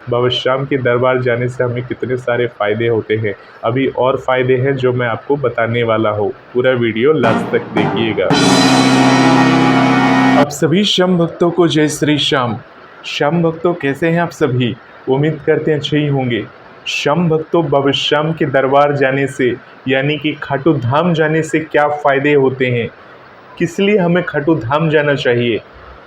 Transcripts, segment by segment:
बाबा श्याम के दरबार जाने से हमें कितने सारे फ़ायदे होते हैं। अभी और फ़ायदे हैं जो मैं आपको बताने वाला हूँ। पूरा वीडियो लास्ट तक देखिएगा। आप सभी श्याम भक्तों को जय श्री श्याम। श्याम भक्तों कैसे हैं आप सभी? उम्मीद करते हैं अच्छे ही होंगे। श्याम भक्तों, बाबा श्याम के दरबार जाने से यानी कि खाटू धाम जाने से क्या फ़ायदे होते हैं? किस लिए हमें खाटू धाम जाना चाहिए?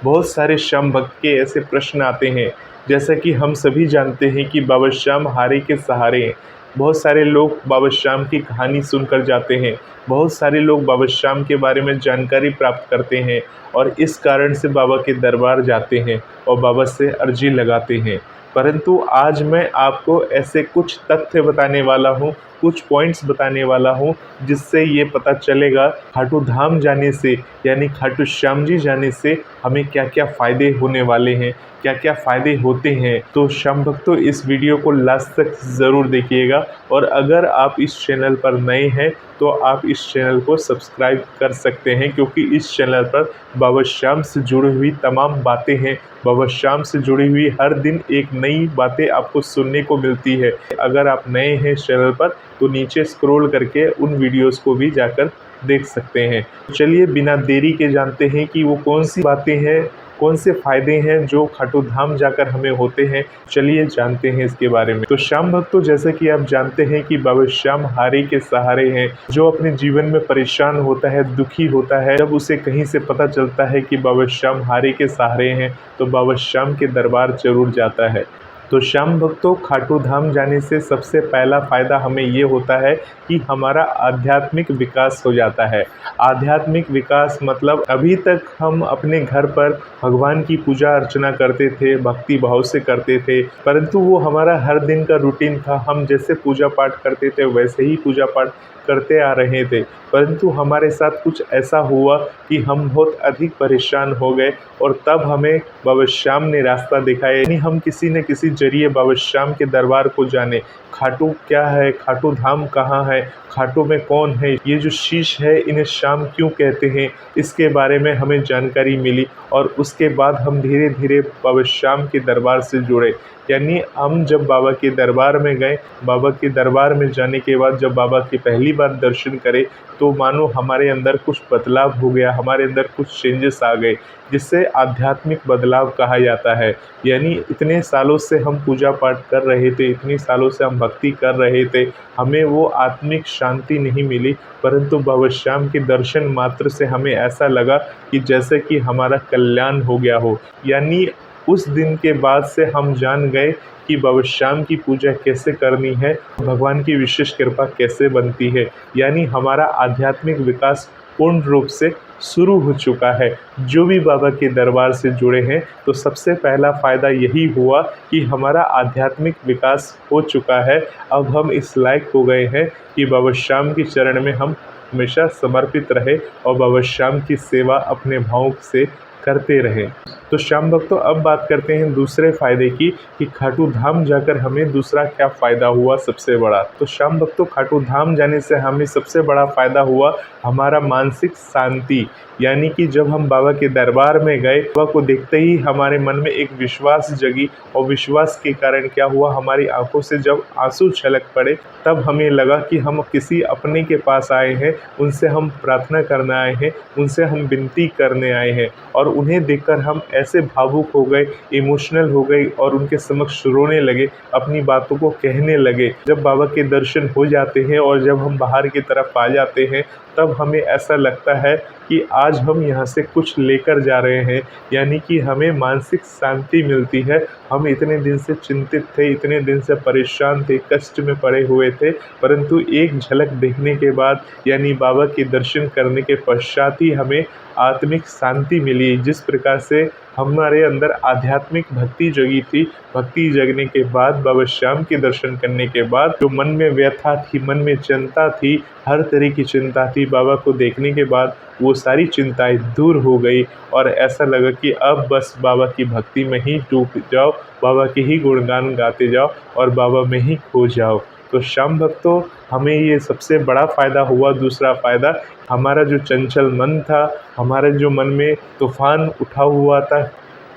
बहुत सारे श्याम भक्त के ऐसे प्रश्न आते हैं। जैसा कि हम सभी जानते हैं कि बाबा श्याम हारे के सहारे हैं। बहुत सारे लोग बाबा श्याम की कहानी सुनकर जाते हैं। बहुत सारे लोग बाबा श्याम के बारे में जानकारी प्राप्त करते हैं और इस कारण से बाबा के दरबार जाते हैं और बाबा से अर्जी लगाते हैं। परंतु आज मैं आपको ऐसे कुछ तथ्य बताने वाला हूँ, कुछ पॉइंट्स बताने वाला हूँ, जिससे ये पता चलेगा खाटू धाम जाने से यानी खाटू श्याम जी जाने से हमें क्या क्या फ़ायदे होने वाले हैं, क्या क्या फ़ायदे होते हैं। तो श्याम भक्तों, इस वीडियो को लास्ट तक ज़रूर देखिएगा और अगर आप इस चैनल पर नए हैं तो आप इस चैनल को सब्सक्राइब कर सकते हैं, क्योंकि इस चैनल पर बाबा श्याम से जुड़ी हुई तमाम बातें हैं। बाबा श्याम से जुड़ी हुई हर दिन एक नई बातें आपको सुनने को मिलती है। अगर आप नए हैं इस चैनल पर तो नीचे स्क्रॉल करके उन वीडियोस को भी जाकर देख सकते हैं। चलिए बिना देरी के जानते हैं कि वो कौन सी बातें हैं, कौन से फ़ायदे हैं जो खाटू धाम जाकर हमें होते हैं। चलिए जानते हैं इसके बारे में। तो श्याम भक्तों, जैसे कि आप जानते हैं कि बाबा श्याम हारे के सहारे हैं। जो अपने जीवन में परेशान होता है, दुखी होता है, जब उसे कहीं से पता चलता है कि बाबा श्याम हारे के सहारे हैं तो बाबा श्याम के दरबार जरूर जाता है। तो श्याम भक्तों, खाटू धाम जाने से सबसे पहला फ़ायदा हमें ये होता है कि हमारा आध्यात्मिक विकास हो जाता है। आध्यात्मिक विकास मतलब अभी तक हम अपने घर पर भगवान की पूजा अर्चना करते थे, भक्ति भाव से करते थे, परंतु वो हमारा हर दिन का रूटीन था। हम जैसे पूजा पाठ करते थे वैसे ही पूजा पाठ करते आ रहे थे, परंतु हमारे साथ कुछ ऐसा हुआ कि हम बहुत अधिक परेशान हो गए और तब हमें बाबा श्याम ने रास्ता दिखाया। यानी हम किसी न किसी जरिए बाबा श्याम के दरबार को जाने। खाटू क्या है, खाटू धाम कहाँ है, खाटू में कौन है, ये जो शीश है इन्हें श्याम क्यों कहते हैं, इसके बारे में हमें जानकारी मिली और उसके बाद हम धीरे धीरे बाबा श्याम के दरबार से जुड़े। यानी हम जब बाबा के दरबार में गए, बाबा के दरबार में जाने के बाद जब बाबा के पहली बार दर्शन करे तो मानो हमारे अंदर कुछ बदलाव हो गया, हमारे अंदर कुछ चेंजेस आ गए, जिससे आध्यात्मिक बदलाव कहा जाता है। यानी इतने सालों से हम पूजा पाठ कर रहे थे, इतने सालों से हम भक्ति कर रहे थे, हमें वो आत्मिक शांति नहीं मिली, परंतु बाबा श्याम के दर्शन मात्र से हमें ऐसा लगा कि जैसे कि हमारा कल्याण हो गया हो। यानी उस दिन के बाद से हम जान गए कि बाबा श्याम की पूजा कैसे करनी है, भगवान की विशेष कृपा कैसे बनती है। यानी हमारा आध्यात्मिक विकास पूर्ण रूप से शुरू हो चुका है। जो भी बाबा के दरबार से जुड़े हैं तो सबसे पहला फ़ायदा यही हुआ कि हमारा आध्यात्मिक विकास हो चुका है। अब हम इस लायक हो गए हैं कि बाबा श्याम के चरण में हम हमेशा समर्पित रहे और बाबा श्याम की सेवा अपने भाव से करते रहें। तो श्याम भक्तों, अब बात करते हैं दूसरे फ़ायदे की कि खाटू धाम जाकर हमें दूसरा क्या फ़ायदा हुआ सबसे बड़ा। तो श्याम भक्तों, खाटू धाम जाने से हमें सबसे बड़ा फ़ायदा हुआ हमारा मानसिक शांति। यानी कि जब हम बाबा के दरबार में गए, बाबा को देखते ही हमारे मन में एक विश्वास जगी और विश्वास के कारण क्या हुआ, हमारी आंखों से जब आंसू छलक पड़े तब हमें लगा कि हम किसी अपने के पास आए हैं, उनसे हम प्रार्थना करने आए हैं, उनसे हम विनती करने आए हैं। और उन्हें देखकर हम ऐसे भावुक हो गए, इमोशनल हो गए और उनके समक्ष रोने लगे, अपनी बातों को कहने लगे। जब बाबा के दर्शन हो जाते हैं और जब हम बाहर की तरफ आ जाते हैं तब हमें ऐसा लगता है कि आज हम यहाँ से कुछ लेकर जा रहे हैं। यानी कि हमें मानसिक शांति मिलती है। हम इतने दिन से चिंतित थे, इतने दिन से परेशान थे, कष्ट में पड़े हुए थे, परंतु एक झलक देखने के बाद यानी बाबा के दर्शन करने के पश्चात ही हमें आत्मिक शांति मिली। जिस प्रकार से हमारे अंदर आध्यात्मिक भक्ति जगी थी, भक्ति जगने के बाद बाबा श्याम के दर्शन करने के बाद जो मन में व्यथा थी, मन में चिंता थी, हर तरह की चिंता थी, बाबा को देखने के बाद वो सारी चिंताएं दूर हो गई और ऐसा लगा कि अब बस बाबा की भक्ति में ही डूब जाओ, बाबा के ही गुणगान गाते जाओ और बाबा में ही खो जाओ। तो श्याम भक्तों, हमें ये सबसे बड़ा फ़ायदा हुआ। दूसरा फ़ायदा, हमारा जो चंचल मन था, हमारे जो मन में तूफान उठा हुआ था,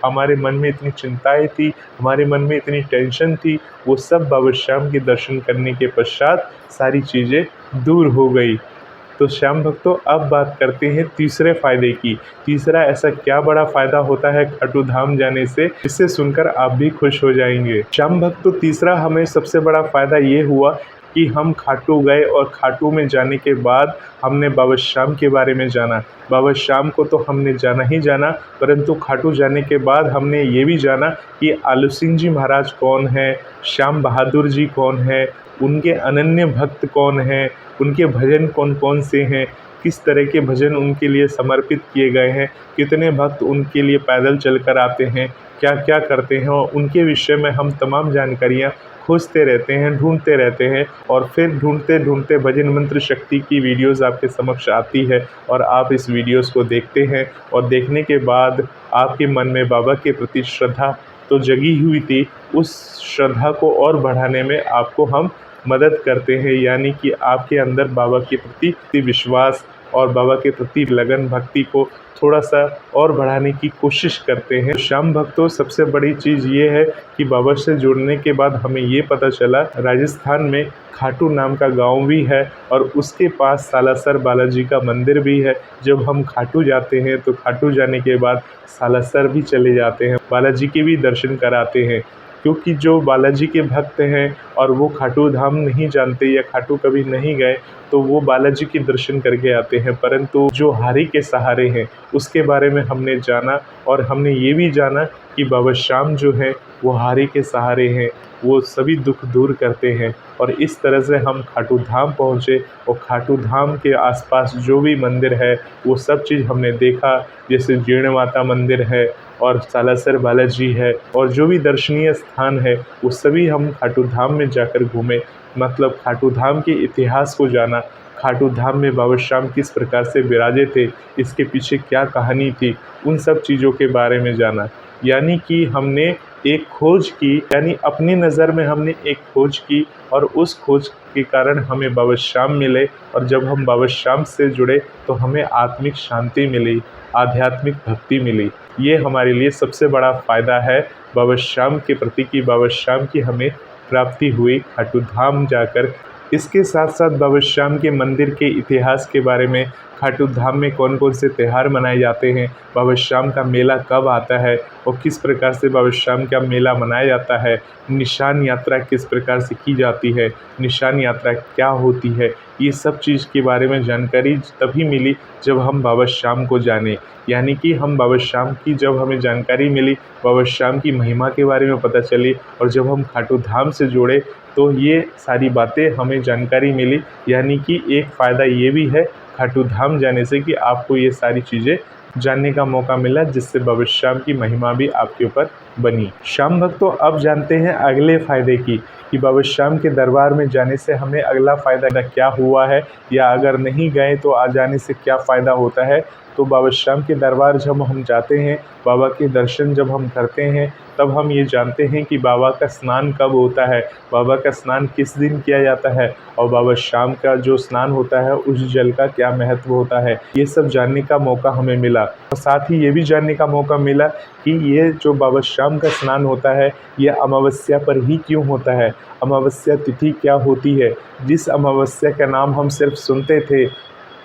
हमारे मन में इतनी चिंताएं थी, हमारे मन में इतनी टेंशन थी, वो सब बाबा श्याम के दर्शन करने के पश्चात सारी चीज़ें दूर हो गई। तो श्याम भक्तों, अब बात करते हैं तीसरे फ़ायदे की। तीसरा ऐसा क्या बड़ा फ़ायदा होता है खाटू धाम जाने से, जिसे सुनकर आप भी खुश हो जाएंगे। श्याम भक्तों, तीसरा हमें सबसे बड़ा फ़ायदा ये हुआ कि हम खाटू गए और खाटू में जाने के बाद हमने बाबा श्याम के बारे में जाना। बाबा श्याम को तो हमने जाना ही जाना, परंतु खाटू जाने के बाद हमने ये भी जाना कि आलू सिंह जी महाराज कौन हैं, श्याम बहादुर जी कौन हैं, उनके अनन्य भक्त कौन हैं, उनके भजन कौन कौन से हैं, किस तरह के भजन उनके लिए समर्पित किए गए हैं, कितने भक्त उनके लिए पैदल चलकर आते हैं, क्या क्या करते हैं, और उनके विषय में हम तमाम जानकारियाँ खोजते रहते हैं, ढूंढते रहते हैं। और फिर ढूंढते ढूंढते भजन मंत्र शक्ति की वीडियोस आपके समक्ष आती है और आप इस वीडियोस को देखते हैं, और देखने के बाद आपके मन में बाबा के प्रति श्रद्धा तो जगी हुई थी, उस श्रद्धा को और बढ़ाने में आपको हम मदद करते हैं। यानी कि आपके अंदर बाबा के प्रति विश्वास और बाबा के प्रति लगन भक्ति को थोड़ा सा और बढ़ाने की कोशिश करते हैं। श्याम भक्तों, सबसे बड़ी चीज़ ये है कि बाबा से जुड़ने के बाद हमें ये पता चला राजस्थान में खाटू नाम का गांव भी है और उसके पास सालासर बालाजी का मंदिर भी है। जब हम खाटू जाते हैं तो खाटू जाने के बाद सालासर भी चले जाते हैं, बालाजी के भी दर्शन कराते हैं, क्योंकि जो बालाजी के भक्त हैं और वो खाटू धाम नहीं जानते या खाटू कभी नहीं गए तो वो बालाजी के दर्शन करके आते हैं। परंतु जो हारी के सहारे हैं उसके बारे में हमने जाना, और हमने ये भी जाना कि बाबा श्याम जो है वो हारी के सहारे हैं, वो सभी दुख दूर करते हैं। और इस तरह से हम खाटू धाम पहुँचे और खाटू धाम के आसपास जो भी मंदिर है वो सब चीज़ हमने देखा, जैसे जीर्ण माता मंदिर है और सालासर बालाजी है, और जो भी दर्शनीय स्थान है वो सभी हम खाटू धाम में जाकर घूमे। मतलब खाटू धाम के इतिहास को जाना, खाटू धाम में बाबा श्याम किस प्रकार से विराजे थे, इसके पीछे क्या कहानी थी, उन सब चीज़ों के बारे में जाना। यानी कि हमने एक खोज की, यानी अपनी नज़र में हमने एक खोज की और उस खोज के कारण हमें बाबा श्याम मिले, और जब हम बाबा श्याम से जुड़े तो हमें आत्मिक शांति मिली, आध्यात्मिक भक्ति मिली। ये हमारे लिए सबसे बड़ा फ़ायदा है बाबा श्याम के प्रति कि बाबा श्याम की हमें प्राप्ति हुई खाटू धाम जाकर। इसके साथ साथ बाबा श्याम के मंदिर के इतिहास के बारे में, खाटू धाम में कौन कौन से त्यौहार मनाए जाते हैं, बाबा श्याम का मेला कब आता है और किस प्रकार से बाबा श्याम का मेला मनाया जाता है, निशान यात्रा किस प्रकार से की जाती है, निशान यात्रा क्या होती है, ये सब चीज़ के बारे में जानकारी तभी मिली जब हम बाबा श्याम को जाने। यानी कि हम बाबा श्याम की जब हमें जानकारी मिली, बाबा श्याम की महिमा के बारे में पता चली, और जब हम खाटू धाम से जुड़े तो ये सारी बातें हमें जानकारी मिली। यानी कि एक फ़ायदा ये भी है खाटू धाम जाने से कि आपको ये सारी चीज़ें जानने का मौका मिला, जिससे बाबा श्याम की महिमा भी आपके ऊपर बनी। श्याम भक्तों, अब जानते हैं अगले फ़ायदे की कि बाबा श्याम के दरबार में जाने से हमें अगला फ़ायदा क्या हुआ है, या अगर नहीं गए तो आ जाने से क्या फ़ायदा होता है। तो बाबा श्याम के दरबार जब हम जाते हैं, बाबा के दर्शन जब हम करते हैं, तब हम ये जानते हैं कि बाबा का स्नान कब होता है, बाबा का स्नान किस दिन किया जाता है, और बाबा श्याम का जो स्नान होता है उस जल का क्या महत्व होता है। ये सब जानने का मौका हमें मिला, और साथ ही ये भी जानने का मौका मिला कि ये जो बाबा श्याम का स्नान होता है ये अमावस्या पर ही क्यों होता है, अमावस्या तिथि क्या होती है। जिस अमावस्या का नाम हम सिर्फ सुनते थे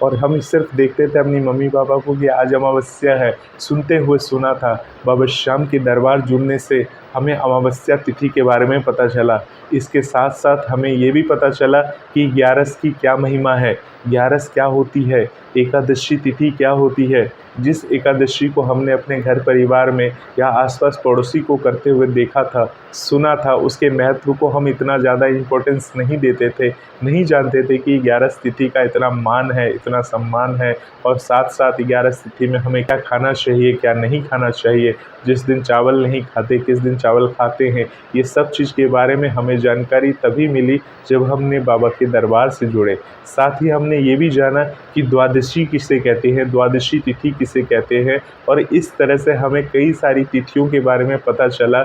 और हम सिर्फ देखते थे अपनी मम्मी पापा को कि आज अमावस्या है, सुनते हुए सुना था, बाबा श्याम के दरबार जुड़ने से हमें अमावस्या तिथि के बारे में पता चला। इसके साथ साथ हमें ये भी पता चला कि ग्यारस की क्या महिमा है, ग्यारस क्या होती है, एकादशी तिथि क्या होती है। जिस एकादशी को हमने अपने घर परिवार में या आसपास पड़ोसी को करते हुए देखा था, सुना था, उसके महत्व को हम इतना ज़्यादा इम्पोर्टेंस नहीं देते थे, नहीं जानते थे कि ग्यारस तिथि का इतना मान है, इतना सम्मान है। और साथ साथ ग्यारस तिथि में हमें क्या खाना चाहिए, क्या नहीं खाना चाहिए, जिस दिन चावल नहीं खाते किस दिन चावल खाते हैं, ये सब चीज़ के बारे में हमें जानकारी तभी मिली जब हमने बाबा के दरबार से जुड़े। साथ ही हमने ये भी जाना कि द्वादशी किसे कहते हैं, द्वादशी तिथि किसे कहते हैं, और इस तरह से हमें कई सारी तिथियों के बारे में पता चला।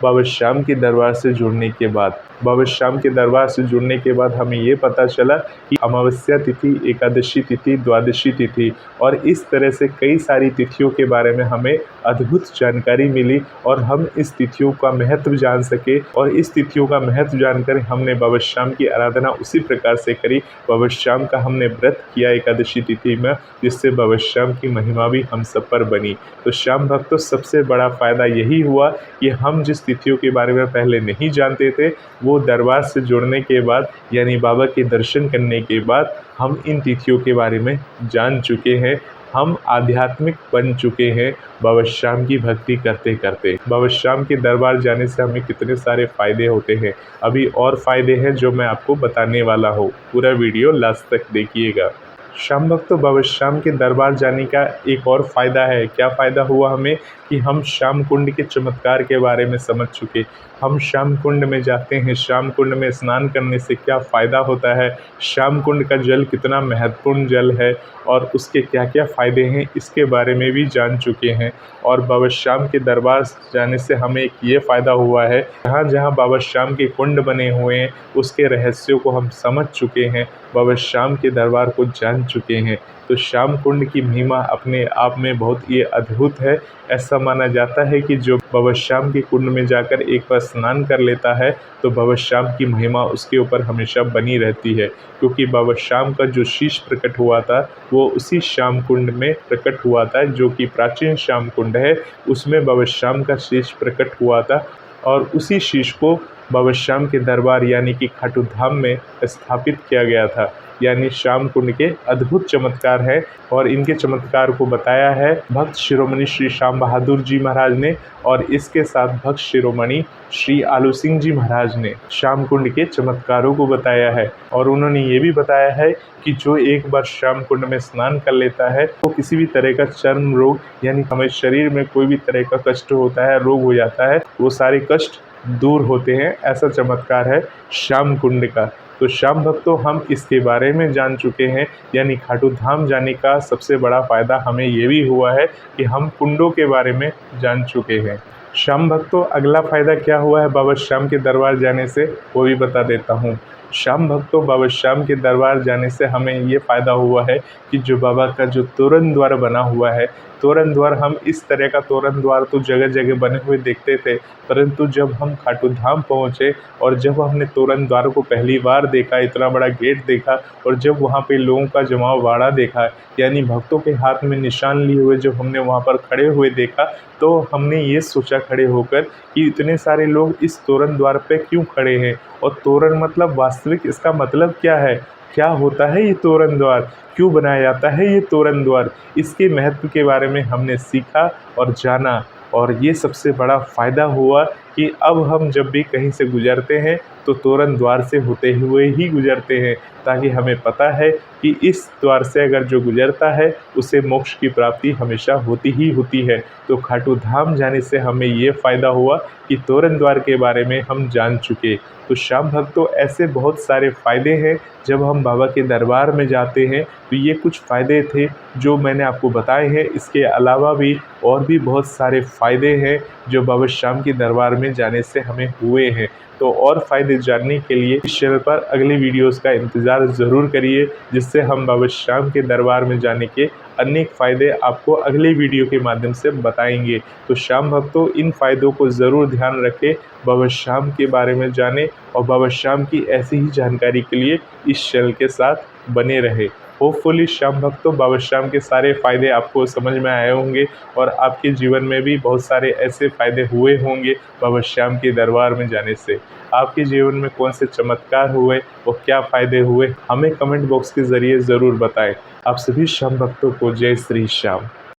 बाबा श्याम के दरबार से जुड़ने के बाद। बाबा श्याम के दरबार से जुड़ने के बाद हमें ये पता चला कि अमावस्या तिथि, एकादशी तिथि, द्वादशी तिथि और इस तरह से कई सारी तिथियों के बारे में हमें अद्भुत जानकारी मिली और हम इस तिथियों का महत्व जान सके। और इस तिथियों का महत्व जानकर हमने बाबा श्याम की आराधना उसी प्रकार से करी। बाबा श्याम का हमने व्रत किया एकादशी तिथि में, जिससे बाबा श्याम की महिमा भी हम सब पर बनी। तो श्याम भक्तों, सबसे बड़ा फ़ायदा यही हुआ कि हम जिस तिथियों के बारे में पहले नहीं जानते थे, वो दरबार से जुड़ने के बाद यानी बाबा के दर्शन करने के बाद हम इन तिथियों के बारे में जान चुके हैं। हम आध्यात्मिक बन चुके हैं बाबा श्याम की भक्ति करते करते। बाबा श्याम के दरबार जाने से हमें कितने सारे फ़ायदे होते हैं। अभी और फ़ायदे हैं जो मैं आपको बताने वाला हूँ। पूरा वीडियो लास्ट तक देखिएगा। श्याम भक्तों, बाबा श्याम के दरबार जाने का एक और फ़ायदा है। क्या फ़ायदा हुआ हमें कि हम श्याम कुंड के चमत्कार के बारे में समझ चुके। हम श्याम कुंड में जाते हैं, श्याम कुंड में स्नान करने से क्या फ़ायदा होता है, श्याम कुंड का जल कितना महत्वपूर्ण जल है और उसके क्या क्या फ़ायदे हैं, इसके बारे में भी जान चुके हैं। और बाबा श्याम के दरबार जाने से हमें एक ये फ़ायदा हुआ है, जहाँ जहाँ बाबा श्याम के कुंड बने हुए हैं उसके रहस्यों को हम समझ चुके हैं, बाबा श्याम के दरबार को जान चुके हैं। तो श्याम कुंड की महिमा अपने आप में बहुत ही अद्भुत है। ऐसा माना जाता है कि जो बाबा श्याम के कुंड में जाकर एक बार स्नान कर लेता है तो बाबा श्याम की महिमा उसके ऊपर हमेशा बनी रहती है, क्योंकि बाबा श्याम का जो शीश प्रकट हुआ था वो उसी श्याम कुंड में प्रकट हुआ था, जो कि प्राचीन श्याम कुंड है। उसमें बाबा श्याम का शीश प्रकट हुआ था और उसी शीश को बाबा श्याम के दरबार यानी कि खाटू धाम में स्थापित किया गया था। यानी श्याम कुंड के अद्भुत चमत्कार है और इनके चमत्कार को बताया है भक्त शिरोमणि श्री श्याम बहादुर जी महाराज ने, और इसके साथ भक्त शिरोमणि श्री आलू सिंह जी महाराज ने श्याम कुंड के चमत्कारों को बताया है। और उन्होंने ये भी बताया है कि जो एक बार श्याम कुंड में स्नान कर लेता है तो किसी भी तरह का चर्म रोग यानी हमें शरीर में कोई भी तरह का कष्ट होता है, रोग हो जाता है, वो सारे कष्ट दूर होते हैं। ऐसा चमत्कार है श्याम कुंड का। तो श्याम भक्तों, हम इसके बारे में जान चुके हैं। यानी खाटू धाम जाने का सबसे बड़ा फ़ायदा हमें ये भी हुआ है कि हम कुंडों के बारे में जान चुके हैं। श्याम भक्तों, अगला फ़ायदा क्या हुआ है बाबा श्याम के दरबार जाने से, वो भी बता देता हूँ। श्याम भक्तों, बाबा श्याम के दरबार जाने से हमें ये फ़ायदा हुआ है कि जो बाबा का जो तोरण द्वार बना हुआ है, तोरण द्वार, हम इस तरह का तोरण द्वार तो जगह जगह बने हुए देखते थे, परंतु जब हम खाटू धाम पहुँचे और जब हमने तोरण द्वार को पहली बार देखा, इतना बड़ा गेट देखा और जब वहाँ पे लोगों का जमाव बाड़ा देखा, यानी भक्तों के हाथ में निशान लिए हुए जब हमने वहाँ पर खड़े हुए देखा, तो हमने ये सोचा खड़े होकर कि इतने सारे लोग इस तोरण द्वार पे क्यों खड़े हैं, और तोरण मतलब वास्तविक इसका मतलब क्या है, क्या होता है ये तोरण द्वार, क्यों बनाया जाता है ये तोरण द्वार, इसके महत्व के बारे में हमने सीखा और जाना। और ये सबसे बड़ा फ़ायदा हुआ कि अब हम जब भी कहीं से गुजरते हैं तो तोरण द्वार से होते हुए ही गुजरते हैं, ताकि हमें पता है कि इस द्वार से अगर जो गुजरता है उसे मोक्ष की प्राप्ति हमेशा होती ही होती है। तो खाटू धाम जाने से हमें ये फ़ायदा हुआ कि तोरण द्वार के बारे में हम जान चुके। तो श्याम भक्तों, ऐसे बहुत सारे फ़ायदे हैं जब हम बाबा के दरबार में जाते हैं। तो ये कुछ फ़ायदे थे जो मैंने आपको बताए हैं। इसके अलावा भी और भी बहुत सारे फ़ायदे हैं जो बाबा श्याम के दरबार में जाने से हमें हुए हैं। तो और फ़ायदे जानने के लिए इस चैनल पर अगले वीडियोस का इंतज़ार ज़रूर करिए, जिससे हम बाबा श्याम के दरबार में जाने के अनेक फ़ायदे आपको अगले वीडियो के माध्यम से बताएंगे। तो श्याम भक्तों, इन फ़ायदों को ज़रूर ध्यान रखें, बाबा श्याम के बारे में जानें और बाबा श्याम की ऐसी ही जानकारी के लिए इस चैनल के साथ बने रहें। होपफुली श्याम भक्तों, बाबा श्याम के सारे फ़ायदे आपको समझ में आए होंगे और आपके जीवन में भी बहुत सारे ऐसे फ़ायदे हुए होंगे बाबा श्याम के दरबार में जाने से। आपके जीवन में कौन से चमत्कार हुए और क्या फ़ायदे हुए, हमें कमेंट बॉक्स के ज़रिए ज़रूर बताएं। आप सभी श्याम भक्तों को जय श्री श्याम।